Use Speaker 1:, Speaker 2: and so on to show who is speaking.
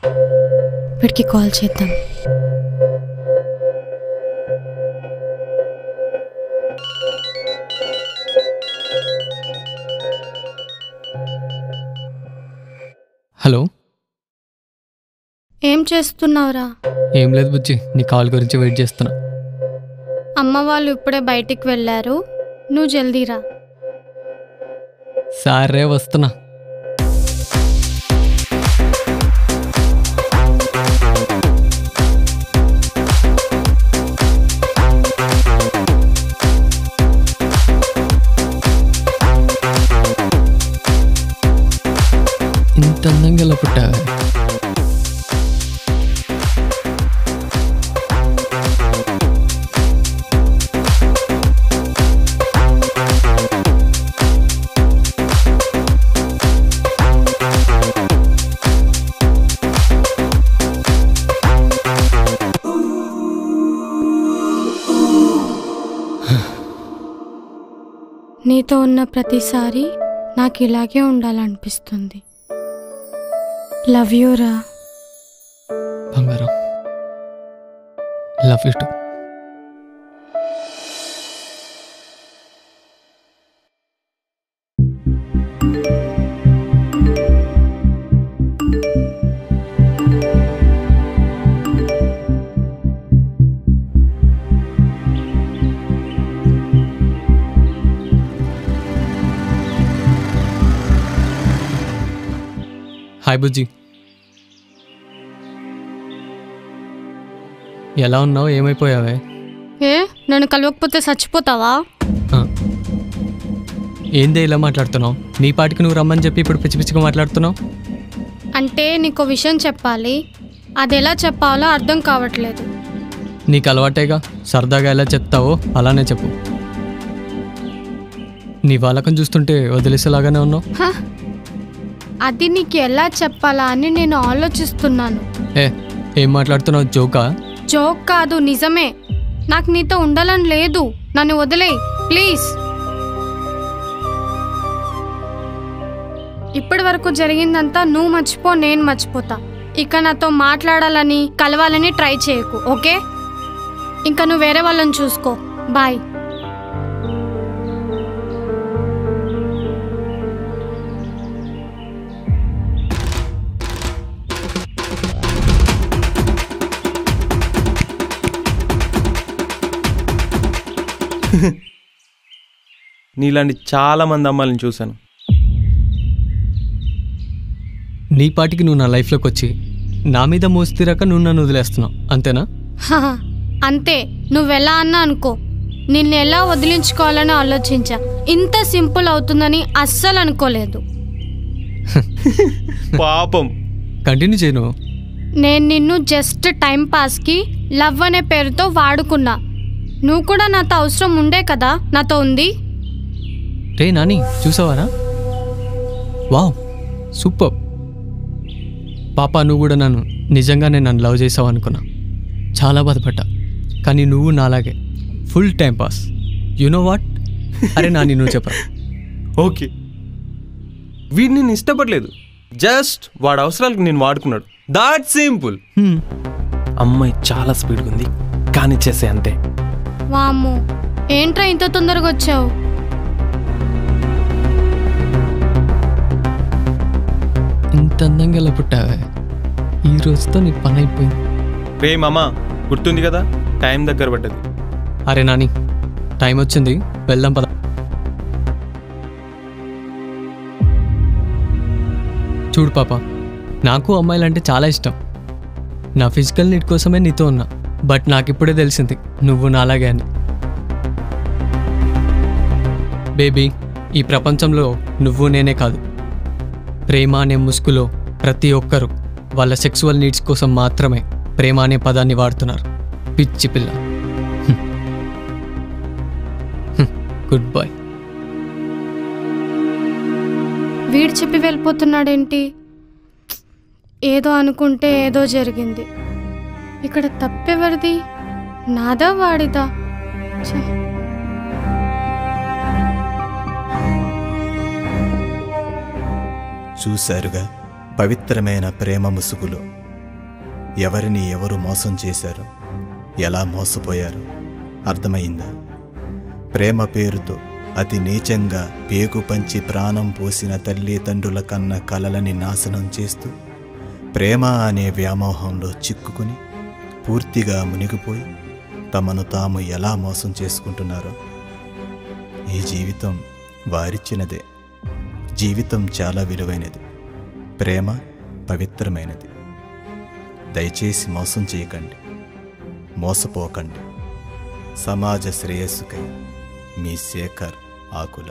Speaker 1: వీడికి కాల్ చేద్దాం.
Speaker 2: హలో,
Speaker 1: ఏం చేస్తున్నావురా?
Speaker 2: ఏం లేదు బుజ్జి, నీ కాల్ గురించి వెయిట్ చేస్తున్నా.
Speaker 1: అమ్మ వాళ్ళు ఇప్పుడే బయటికి వెళ్ళారు, నువ్వు జల్దీరా.
Speaker 2: సరే వస్తున్నా. ఇంత అందంగా ఎలా పుట్టావే?
Speaker 1: నీతో ఉన్న ప్రతిసారి నాకు ఇలాగే ఉండాలనిపిస్తుంది. లవ్ యూ రా.
Speaker 2: బంగారం, లవ్ యూ టు. హాయ్ బుజ్జి, ఎలా ఉన్నావు? ఏమైపోయావే?
Speaker 1: నన్ను కలవకపోతే చచ్చిపోతావా?
Speaker 2: ఏందే ఇలా మాట్లాడుతున్నావు? నీ పాటికి నువ్వు రమ్మని చెప్పి ఇప్పుడు పిచ్చి పిచ్చిగా మాట్లాడుతున్నావు.
Speaker 1: అంటే నీకు విషయం చెప్పాలి, అది ఎలా చెప్పాలో అర్థం కావట్లేదు.
Speaker 2: నీకు అలవాటేగా, సరదాగా ఎలా చెప్తావో అలానే చెప్పు. నీ వాళ్ళకం చూస్తుంటే వదిలేసేలాగానే ఉన్నావు.
Speaker 1: అది నీకు ఎలా చెప్పాలా అని నేను ఆలోచిస్తున్నాను.
Speaker 2: ఏం మాట్లాడుతున్నావు? జోకా?
Speaker 1: జోక్ కాదు, నిజమే. నాకు నీతో ఉండాలని లేదు, నన్ను వదిలేయ్ ప్లీజ్. ఇప్పటి వరకు జరిగిందంతా నువ్వు మర్చిపో, నేను మర్చిపోతా. ఇక నాతో మాట్లాడాలని కలవాలని ట్రై చేయకు, ఓకే? ఇంకా నువ్వు వేరే వాళ్ళని చూసుకో. బాయ్.
Speaker 3: నీలాంటి చాలా మంది అమ్మాయిలను చూశాను.
Speaker 2: నీ పాటికి నువ్వు నా లైఫ్లోకి వచ్చి నా మీద మోస్తీరాక నువ్వు నన్ను వదిలేస్తున్నావు, అంతేనా?
Speaker 1: అంతే. నువ్వెలా అన్నా అనుకో, నిన్ను ఎలా వదిలించుకోవాలని ఆలోచించా. ఇంత సింపుల్ అవుతుందని అస్సలు అనుకోలేదు.
Speaker 3: పాపం.
Speaker 2: కంటిన్యూ చేయను.
Speaker 1: నేను నిన్ను జస్ట్ టైం పాస్కి లవ్ అనే పేరుతో వాడుకున్నా. నువ్వు కూడా నాతో అవసరం ఉండే కదా నాతో ఉంది.
Speaker 2: రే నాని, చూసావారా? Wow, super. పాపా, నువ్వు కూడా నిజంగానే నన్ను లవ్ చేసావు అనుకున్నా. చాలా బాధపడ్డా. కానీ నువ్వు నాలాగే full time pass. You know what? అరే నాని, నువ్వు చెప్పరా?
Speaker 3: ఓకే, వీడిని నేను ఇష్టపడలేదు, జస్ట్ వాడు అవసరాలకు నేను వాడుకున్నాడు. That simple. అమ్మాయి చాలా స్పీడ్గా ఉంది, కానీ చేసే అంతే.
Speaker 1: వామ్మో, ఏంట్రా ఇంత తొందరగా వచ్చావు?
Speaker 2: ఇంత అందంగా ఎలా పుట్టావే? ఈ రోజుతో నీ పని అయిపోయింది.
Speaker 3: రే మామా, గుర్తుంది కదా, టైం దగ్గర పడ్డది.
Speaker 2: అరే నాని, టైం వచ్చింది, వెళ్దాం పద. చూడు పాప, నాకు అమ్మాయిలంటే చాలా ఇష్టం. నా ఫిజికల్ నీడ్ కోసమే నీతో ఉన్నా. బట్ నాకు ఇప్పుడే తెలిసింది నువ్వు నాలాగే అని. బేబీ, ఈ ప్రపంచంలో నువ్వు నేనే కాదు, ప్రేమ అనే ముసుగులో ప్రతి ఒక్కరూ వాళ్ళ సెక్సువల్ నీడ్స్ కోసం మాత్రమే ప్రేమ అనే పదాన్ని వాడుతున్నారు. పిచ్చి పిల్ల. Good boy.
Speaker 1: వీడు చెప్పి వెళ్ళిపోతున్నాడేంటి? ఏదో అనుకుంటే ఏదో జరిగింది. ఇక్కడ తప్పెవరిది? నాదా వాడిదా?
Speaker 4: చూశారుగా, పవిత్రమైన ప్రేమ ముసుగులో ఎవరిని ఎవరు మోసం చేశారో, ఎలా మోసపోయారో అర్థమైందా? ప్రేమ పేరుతో అతి నీచంగా పేగు పంచి ప్రాణం పోసిన తల్లిదండ్రుల కన్న కలలని నాశనం చేస్తూ ప్రేమ అనే వ్యామోహంలో చిక్కుకుని పూర్తిగా మునిగిపోయి తమను తాము ఎలా మోసం చేసుకుంటున్నారో. ఈ జీవితం వారిచ్చినదే. జీవితం చాలా విలువైనది. ప్రేమ పవిత్రమైనది. దయచేసి మోసం చేయకండి, మోసపోకండి. సమాజ శ్రేయస్సుకై మీ శేఖర్ ఆకుల.